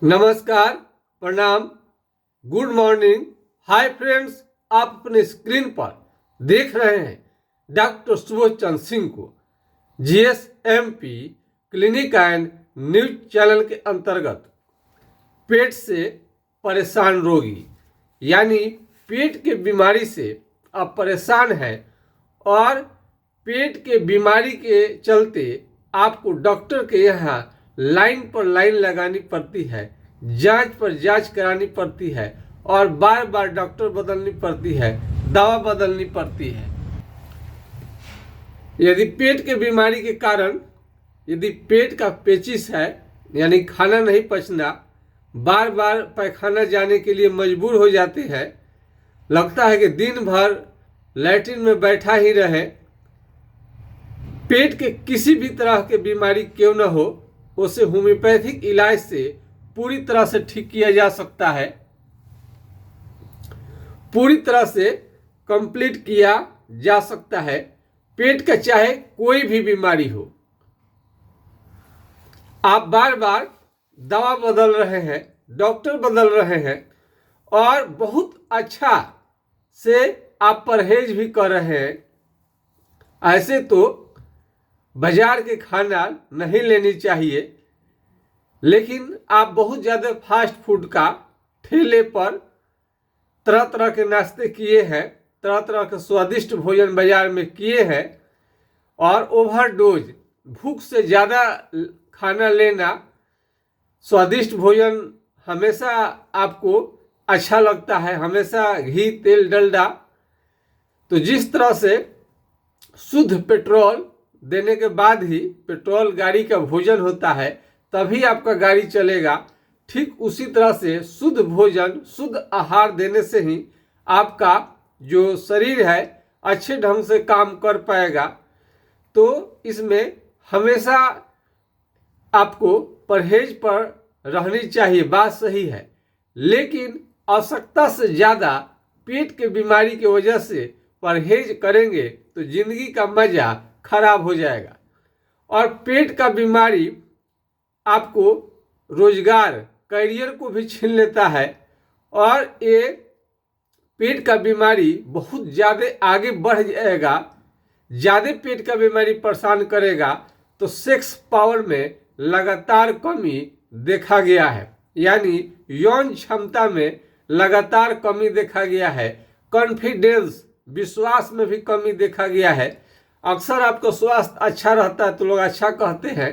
नमस्कार, प्रणाम, good morning, hi friends. आप अपने स्क्रीन पर देख रहे हैं डॉक्टर सुबोध चंद्र सिंह को जीएसएमपी क्लिनिक एंड न्यूज चैनल के अंतर्गत पेट से परेशान रोगी यानी पेट के बीमारी से आप परेशान हैं और पेट के बीमारी के चलते आपको डॉक्टर के यहाँ लाइन पर लाइन लगानी पड़ती है, जांच पर जांच करानी पड़ती है और बार बार डॉक्टर बदलनी पड़ती है, दवा बदलनी पड़ती है। यदि पेट के बीमारी के कारण यदि पेट का पेचिश है यानी खाना नहीं पचना, बार बार पैखाना जाने के लिए मजबूर हो जाते हैं, लगता है कि दिन भर लैट्रिन में बैठा ही रहे, पेट के किसी भी तरह के बीमारी क्यों न हो उसे होम्योपैथिक इलाज से पूरी तरह से ठीक किया जा सकता है, पूरी तरह से कंप्लीट किया जा सकता है। पेट का चाहे कोई भी बीमारी हो, आप बार बार दवा बदल रहे हैं, डॉक्टर बदल रहे हैं और बहुत अच्छा से आप परहेज भी कर रहे हैं, ऐसे तो बाजार के खाना नहीं लेनी चाहिए, लेकिन आप बहुत ज़्यादा फास्ट फूड का ठेले पर तरह तरह के नाश्ते किए हैं, तरह तरह के स्वादिष्ट भोजन बाजार में किए हैं और ओवरडोज भूख से ज़्यादा खाना लेना, स्वादिष्ट भोजन हमेशा आपको अच्छा लगता है, हमेशा घी तेल डलडा, तो जिस तरह से शुद्ध पेट्रोल देने के बाद ही पेट्रोल गाड़ी का भोजन होता है तभी आपका गाड़ी चलेगा, ठीक उसी तरह से शुद्ध भोजन शुद्ध आहार देने से ही आपका जो शरीर है अच्छे ढंग से काम कर पाएगा। तो इसमें हमेशा आपको परहेज पर रहनी चाहिए, बात सही है, लेकिन आवश्यकता से ज़्यादा पेट के बीमारी की वजह से परहेज करेंगे तो जिंदगी का मज़ा खराब हो जाएगा और पेट का बीमारी आपको रोजगार करियर को भी छीन लेता है और ये पेट का बीमारी बहुत ज़्यादा आगे बढ़ जाएगा, ज़्यादा पेट का बीमारी परेशान करेगा तो सेक्स पावर में लगातार कमी देखा गया है, यानी यौन क्षमता में लगातार कमी देखा गया है, कॉन्फिडेंस विश्वास में भी कमी देखा गया है। अक्सर आपका स्वास्थ्य अच्छा रहता है तो लोग अच्छा कहते हैं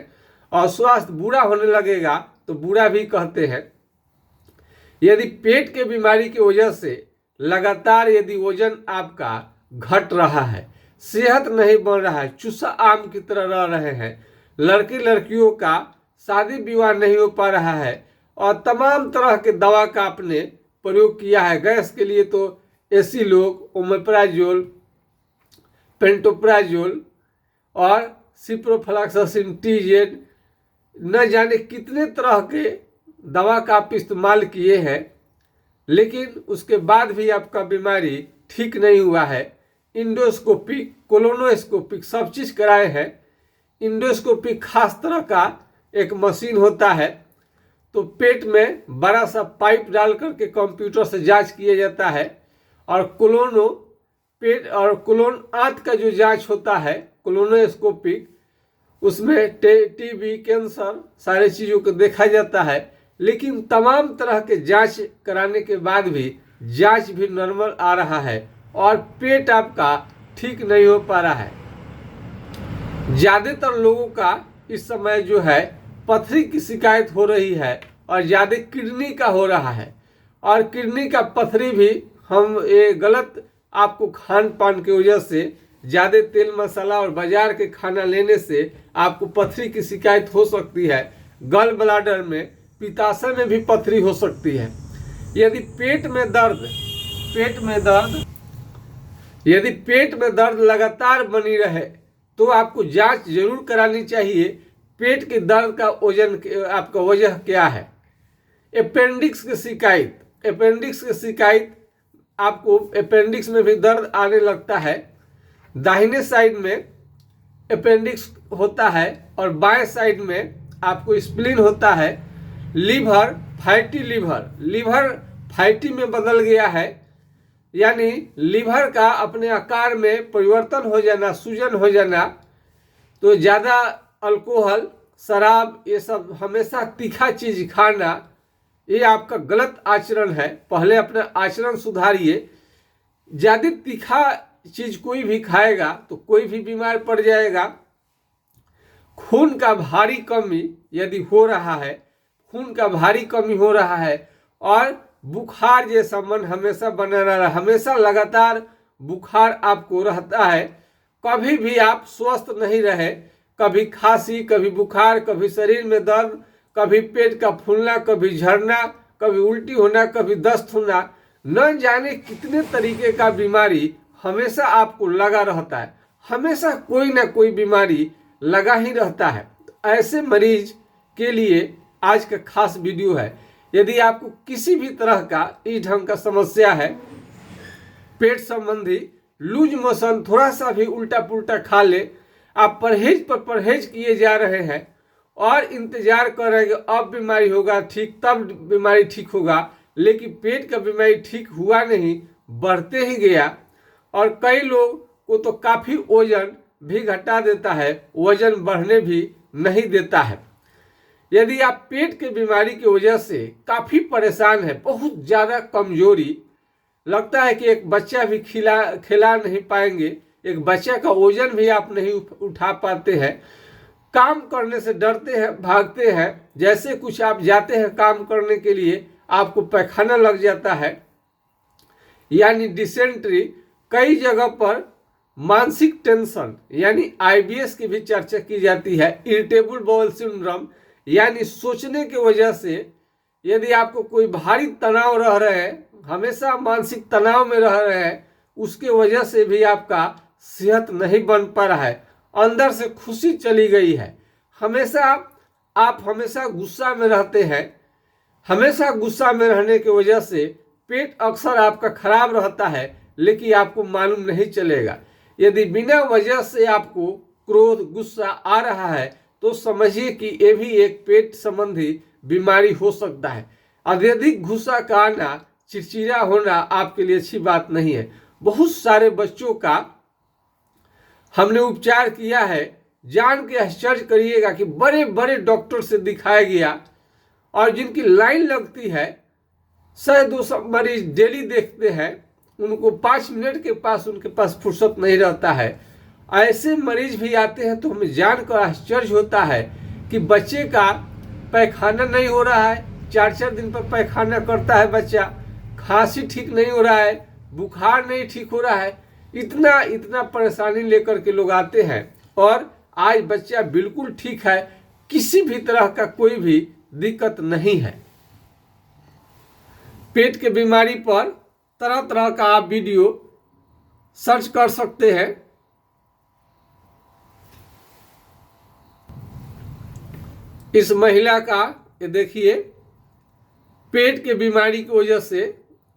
और स्वास्थ्य बुरा होने लगेगा तो बुरा भी कहते हैं। यदि पेट के बीमारी की वजह से लगातार यदि वजन आपका घट रहा है, सेहत नहीं बन रहा है, चूसा आम की तरह रह रहे हैं, लड़के लड़कियों का शादी विवाह नहीं हो पा रहा है और तमाम तरह के दवा का आपने प्रयोग किया है, गैस के लिए तो एसिलोक, ओमेप्राजोल, पेंटोप्राजोल और सिप्रोफ्लॉक्सासिन टीजेड, न जाने कितने तरह के दवा का आप इस्तेमाल किए हैं, लेकिन उसके बाद भी आपका बीमारी ठीक नहीं हुआ है। इंडोस्कोपिक, कोलोनोस्कोपिक सब चीज़ कराए हैं। इंडोस्कोपिक खास तरह का एक मशीन होता है, तो पेट में बड़ा सा पाइप डाल करके कंप्यूटर से जांच किया जाता है और कोलोनो पेट और कोलोन आंत का जो जांच होता है कोलोनोस्कोपिक, उसमें टीबी, कैंसर सारे चीज़ों को देखा जाता है, लेकिन तमाम तरह के जांच कराने के बाद भी जांच भी नॉर्मल आ रहा है और पेट आपका ठीक नहीं हो पा रहा है। ज़्यादातर लोगों का इस समय जो है पथरी की शिकायत हो रही है और ज़्यादा किडनी का हो रहा है और किडनी का पथरी भी हम ये गलत आपको खान पान की वजह से, ज़्यादा तेल मसाला और बाजार के खाना लेने से आपको पथरी की शिकायत हो सकती है। गल ब्लाडर में, पित्ताशय में भी पथरी हो सकती है। यदि पेट में दर्द लगातार बनी रहे तो आपको जांच जरूर करानी चाहिए। पेट के दर्द का आपका वजह क्या है? अपेंडिक्स की शिकायत, आपको अपेंडिक्स में भी दर्द आने लगता है, दाहिने साइड में अपेंडिक्स होता है और बाएं साइड में आपको स्प्लीन होता है, liver fatty liver, liver fatty में बदल गया है, यानी लीवर का अपने आकार में परिवर्तन हो जाना, सूजन हो जाना। तो ज़्यादा अल्कोहल, शराब, ये सब हमेशा तीखा चीज़ खाना, ये आपका गलत आचरण है। पहले अपना आचरण सुधारिए। ज़्यादा तीखा चीज़ कोई भी खाएगा तो कोई भी बीमार पड़ जाएगा। खून का भारी कमी यदि हो रहा है, खून का भारी कमी हो रहा है और बुखार जैसा मन हमेशा बना रहा, हमेशा लगातार बुखार आपको रहता है, कभी भी आप स्वस्थ नहीं रहे, कभी खांसी, कभी बुखार, कभी शरीर में दर्द, कभी पेट का फूलना, कभी झड़ना, कभी उल्टी होना, कभी दस्त होना, न जाने कितने तरीके का बीमारी हमेशा आपको लगा रहता है। हमेशा कोई ना कोई बीमारी लगा ही रहता है। ऐसे मरीज के लिए आज का खास वीडियो है। यदि आपको किसी भी तरह का इस ढंग का समस्या है, पेट संबंधी, लूज मोशन, थोड़ा सा भी उल्टा पुल्टा खा ले, आप परहेज पर परहेज किए जा रहे हैं और इंतजार कर रहे हैं कि अब बीमारी होगा ठीक, तब बीमारी ठीक होगा, लेकिन पेट का बीमारी ठीक हुआ नहीं, बढ़ते ही गया। और कई लोग को तो काफ़ी वजन भी घटा देता है, वजन बढ़ने भी नहीं देता है। यदि आप पेट के बीमारी की वजह से काफ़ी परेशान है, बहुत ज़्यादा कमजोरी, लगता है कि एक बच्चा भी खिला नहीं पाएंगे, एक बच्चे का वजन भी आप नहीं उठा पाते हैं, काम करने से डरते हैं, भागते हैं, जैसे कुछ आप जाते हैं काम करने के लिए आपको पैखाना लग जाता है, यानी डिसेंट्री। कई जगह पर मानसिक टेंशन यानी आईबीएस की भी चर्चा की जाती है, इरिटेबल बाउल सिंड्रोम, यानी सोचने की वजह से यदि आपको कोई भारी तनाव रह रहे हैं, हमेशा मानसिक तनाव में रह रहे हैं, उसके वजह से भी आपका सेहत नहीं बन पा रहा है, अंदर से खुशी चली गई है, आप हमेशा गुस्सा में रहते हैं। हमेशा गुस्सा में रहने की वजह से पेट अक्सर आपका खराब रहता है, लेकिन आपको मालूम नहीं चलेगा। यदि बिना वजह से आपको क्रोध, गुस्सा आ रहा है तो समझिए कि ये भी एक पेट संबंधी बीमारी हो सकता है। अत्यधिक गुस्सा का आना, चिड़चिड़ा होना आपके लिए अच्छी बात नहीं है। बहुत सारे बच्चों का हमने उपचार किया है, जान के आश्चर्य करिएगा कि बड़े बड़े डॉक्टर से दिखाया गया और जिनकी लाइन लगती है, 100-200 मरीज डेली देखते हैं, उनको 5 मिनट के पास उनके पास फुर्सत नहीं रहता है। ऐसे मरीज भी आते हैं तो हमें जानकर आश्चर्य होता है कि बच्चे का पैखाना नहीं हो रहा है, 4-4 दिन पर पैखाना करता है बच्चा, खांसी ठीक नहीं हो रहा है, बुखार नहीं ठीक हो रहा है, इतना परेशानी लेकर के लोग आते हैं। और आज बच्चा बिल्कुल ठीक है, किसी भी तरह का कोई भी दिक्कत नहीं है। पेट के बीमारी पर तरह तरह का आप वीडियो सर्च कर सकते हैं। इस महिला का ये देखिए, पेट के बीमारी की वजह से,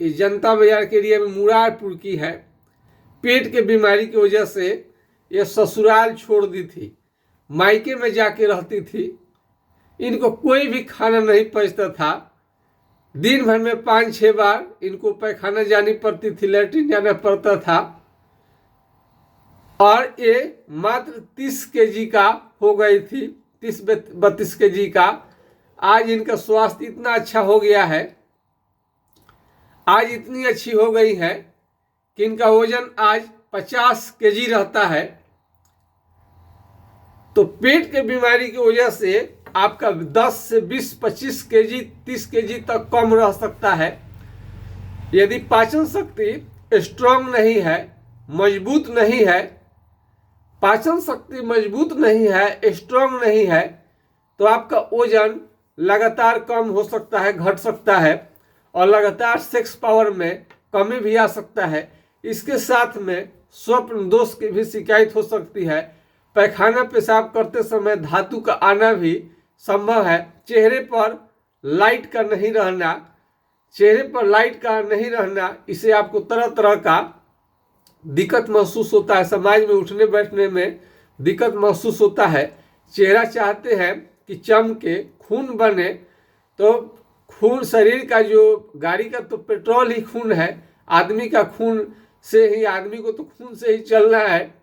इस जनता बाजार के एरिया में मुरारपुर की है, पेट के बीमारी की वजह से ये ससुराल छोड़ दी थी, मायके में जाके रहती थी, इनको कोई भी खाना नहीं पचता था, दिन भर में 5-6 बार इनको पैखाना जानी पड़ती थी, लैट्रिन जाना पड़ता था, और ये मात्र 30 केजी का हो गई थी, 30-32 केजी का। आज इनका स्वास्थ्य इतना अच्छा हो गया है, आज इतनी अच्छी हो गई है कि इनका वजन आज 50 केजी रहता है। तो पेट के बीमारी की वजह से आपका 10 से 20-25 केजी, 30 केजी तक कम रह सकता है। यदि पाचन शक्ति स्ट्रांग नहीं है, मजबूत नहीं है, पाचन शक्ति मजबूत नहीं है, स्ट्रांग नहीं है, तो आपका वजन लगातार कम हो सकता है, घट सकता है, और लगातार सेक्स पावर में कमी भी आ सकता है। इसके साथ में स्वप्न दोष की भी शिकायत हो सकती है। पैखाना पेशाब करते समय धातु का आना भी संभव है। चेहरे पर लाइट का नहीं रहना, चेहरे पर लाइट का नहीं रहना, इससे आपको तरह तरह का दिक्कत महसूस होता है, समाज में उठने बैठने में दिक्कत महसूस होता है। चेहरा चाहते हैं कि चमके, खून बने, तो खून शरीर का जो, गाड़ी का तो पेट्रोल ही खून है, आदमी का खून से ही, आदमी को तो खून से ही चलना है।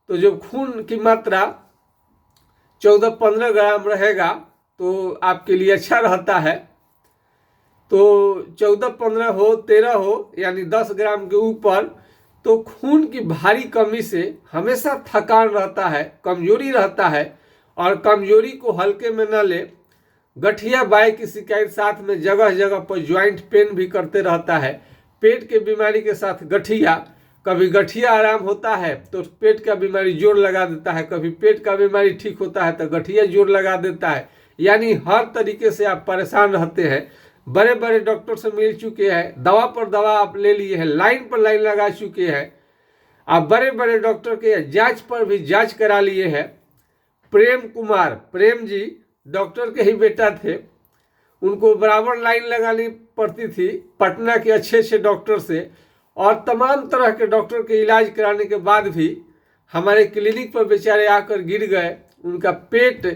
तो जो खून की मात्रा 14-15 ग्राम रहेगा तो आपके लिए अच्छा रहता है। तो 14-15 हो, 13 हो, यानी 10 ग्राम के ऊपर, तो खून की भारी कमी से हमेशा थकान रहता है, कमजोरी रहता है। और कमजोरी को हल्के में न ले। गठिया बाई की शिकायत साथ में जगह जगह पर ज्वाइंट पेन भी करते रहता है। पेट के बीमारी के साथ गठिया, कभी गठिया आराम होता है तो पेट का बीमारी जोर लगा देता है, कभी पेट का बीमारी ठीक होता है तो गठिया जोर लगा देता है। यानी हर तरीके से आप परेशान रहते हैं। बड़े बड़े डॉक्टर से मिल चुके हैं, दवा पर दवा आप ले लिए हैं, लाइन पर लाइन लगा चुके हैं, आप बड़े बड़े डॉक्टर के जांच पर भी जांच करा लिए हैं। प्रेम कुमार, प्रेम जी डॉक्टर के ही बेटा थे, उनको बराबर लाइन लगानी पड़ती थी पटना के अच्छे अच्छे डॉक्टर से, और तमाम तरह के डॉक्टर के इलाज कराने के बाद भी हमारे क्लिनिक पर बेचारे आकर गिर गए। उनका पेट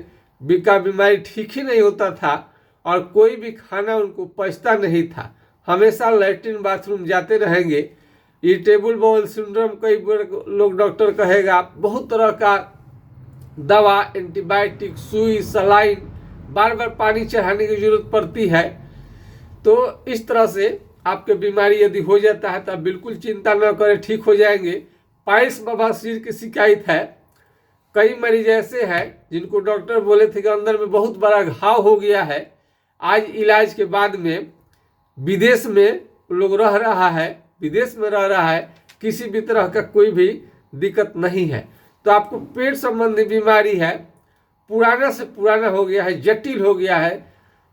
का बीमारी ठीक ही नहीं होता था और कोई भी खाना उनको पचता नहीं था, हमेशा लैट्रिन बाथरूम जाते रहेंगे। इरिटेबल बाउल सिंड्रोम कई लोग डॉक्टर कहेगा, बहुत तरह का दवा, एंटीबायोटिक, सुई, सलाइन, बार बार पानी चढ़ाने की जरूरत पड़ती है। तो इस तरह से आपके बीमारी यदि हो जाता है तो आप बिल्कुल चिंता न करें, ठीक हो जाएंगे। पाइल्स बवासीर की शिकायत है, कई मरीज ऐसे हैं जिनको डॉक्टर बोले थे कि अंदर में बहुत बड़ा घाव हो गया है, आज इलाज के बाद में विदेश में लोग रह रहा है, विदेश में रह रहा है, किसी भी तरह का कोई भी दिक्कत नहीं है। तो आपको पेट संबंधी बीमारी है, पुराना से पुराना हो गया है, जटिल हो गया है,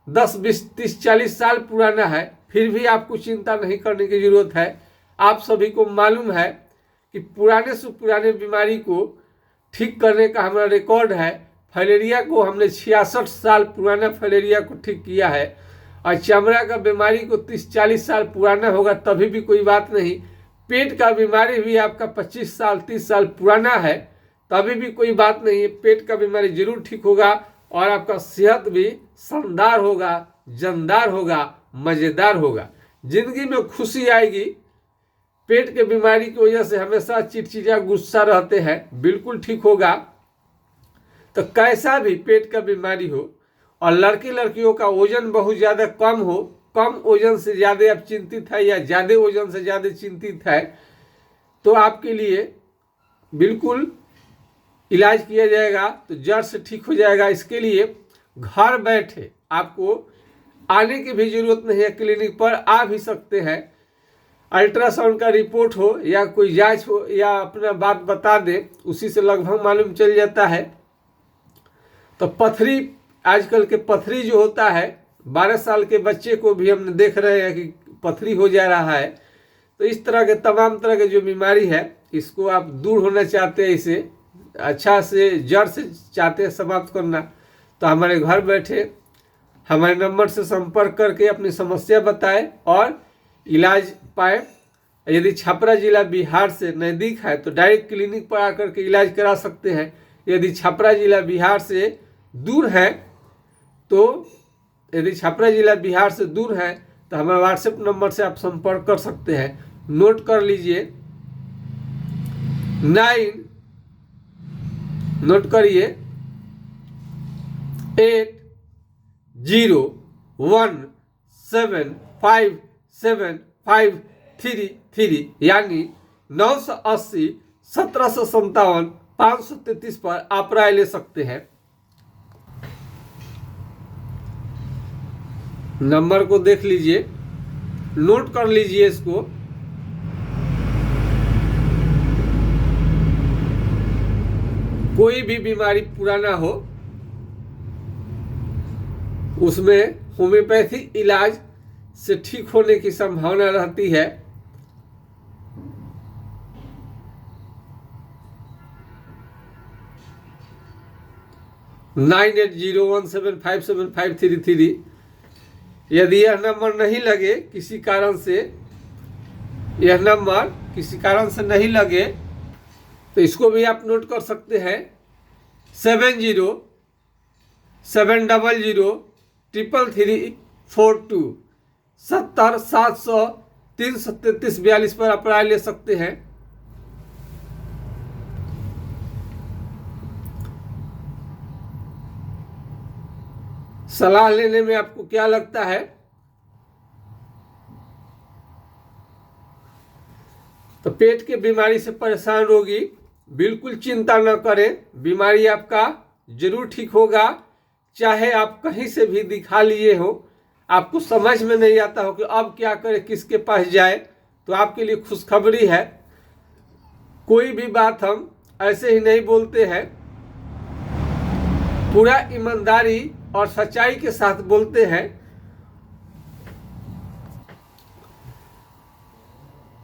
10, 20, 30, 40 साल पुराना है, फिर भी आपको चिंता नहीं करने की जरूरत है। आप सभी को मालूम है कि पुराने से पुराने बीमारी को ठीक करने का हमारा रिकॉर्ड है। फाइलेरिया को हमने 66 साल पुराना फाइलेरिया को ठीक किया है, और चमड़ा का बीमारी को 30-40 साल पुराना होगा तभी भी कोई बात नहीं। पेट का बीमारी भी आपका 25 साल 30 साल पुराना है तभी भी कोई बात नहीं है, पेट का बीमारी जरूर ठीक होगा और आपका सेहत भी शानदार होगा, जानदार होगा, मज़ेदार होगा, जिंदगी में खुशी आएगी। पेट के बीमारी की वजह से हमेशा चिड़चिड़ा गुस्सा रहते हैं, बिल्कुल ठीक होगा। तो कैसा भी पेट का बीमारी हो और लड़के लड़कियों का वजन बहुत ज़्यादा कम हो, कम वजन से ज़्यादा आप चिंतित है या ज़्यादा वजन से ज़्यादा चिंतित है, तो आपके लिए बिल्कुल इलाज किया जाएगा, तो जड़ से ठीक हो जाएगा। इसके लिए घर बैठे आपको आने की भी जरूरत नहीं है, क्लिनिक पर आ भी सकते हैं। अल्ट्रासाउंड का रिपोर्ट हो या कोई जांच हो या अपना बात बता दे, उसी से लगभग मालूम चल जाता है। तो पथरी, आजकल के पथरी जो होता है, 12 साल के बच्चे को भी हम देख रहे हैं कि पथरी हो जा रहा है। तो इस तरह के तमाम तरह के जो बीमारी है, इसको आप दूर होना चाहते हैं, इसे अच्छा से जड़ से चाहते हैं समाप्त करना, तो हमारे घर बैठे हमारे नंबर से संपर्क करके अपनी समस्या बताएं और इलाज पाए। यदि छपरा जिला बिहार से नज़दीक है तो डायरेक्ट क्लिनिक पर आकर के इलाज करा सकते हैं। यदि छपरा जिला बिहार से दूर है तो हमारे व्हाट्सएप नंबर से आप संपर्क कर सकते हैं। नोट कर लीजिए, 8017575333 यानी 980 1757 533 पर आप राय ले सकते हैं। नंबर को देख लीजिए, नोट कर लीजिए इसको। कोई भी बीमारी पुराना हो उसमें होम्योपैथिक इलाज से ठीक होने की संभावना रहती है। (9801757533) यदि यह नंबर नहीं लगे, किसी कारण से नहीं लगे, तो इसको भी आप नोट कर सकते हैं। 70703333 70 733 42 पर आप राय ले सकते हैं। सलाह लेने में आपको क्या लगता है? तो पेट के बीमारी से परेशान रोगी बिल्कुल चिंता न करें, बीमारी आपका जरूर ठीक होगा। चाहे आप कहीं से भी दिखा लिए हो, आपको समझ में नहीं आता हो कि अब क्या करें, किसके पास जाए, तो आपके लिए खुशखबरी है। कोई भी बात हम ऐसे ही नहीं बोलते हैं, पूरा ईमानदारी और सच्चाई के साथ बोलते हैं।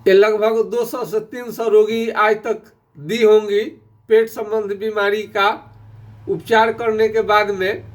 ये लगभग 200 से 300 रोगी आज तक दी होंगी पेट संबंधी बीमारी का उपचार करने के बाद में